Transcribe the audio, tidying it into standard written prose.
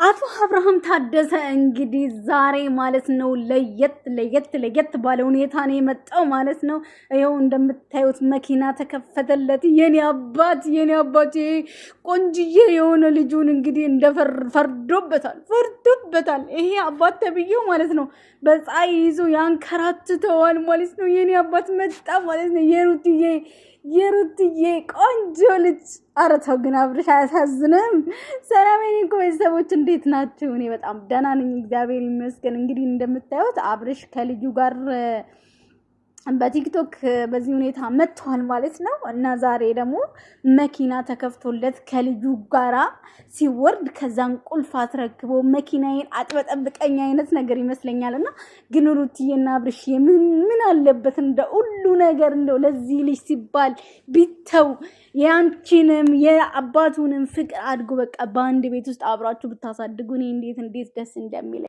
አቶ አብርሃም ታደሰ እንግዲህ ዛሬ ማለት ነው ለየት ባለ ሁኔታ ነው የመጣው ማለት ነው። ይሄው እንደምታዩት መኪና ተከፈተለት። የኔ አባት ቆንጅዬ የሆነ ልጁን እንግዲህ እንደፈርዶበታል። ይሄ አባት ተብዬው ማለት ነው በፀሐይ ይዞ ያንከራትተዋል ማለት ነው። የኔ አባት መጣ ማለት ነው። የሩትዬ ቆንጆ ልጅ አረታው ግን አብርሽ አያሳዝንም? ሰላም የኔ ቤተሰቦች እንዴት ናችሁ? እኔ በጣም ደህና ነኝ እግዚአብሔር ይመስገን። እንግዲህ እንደምታዩት አብርሽ ከልጁ ጋር በቲክቶክ በዚህ ሁኔታ መጥቷል ማለት ነው። እና ዛሬ ደግሞ መኪና ተከፍቶለት ከልጁ ጋራ ሲወርድ ከዛን ቁልፍ አስረክቦ መኪናዬን አጥበጠብቀኝ አይነት ነገር ይመስለኛልና ግን ሩትዬና አብርሽ ምን አለበት እንደ ሁሉ ነገር እንደው ለዚህ ልጅ ሲባል ቢተው ያንቺንም የአባቱንም ፍቅር አድጎ በቃ በአንድ ቤት ውስጥ አብራችሁ ብታሳድጉ እኔ እንዴት ደስ እንደሚል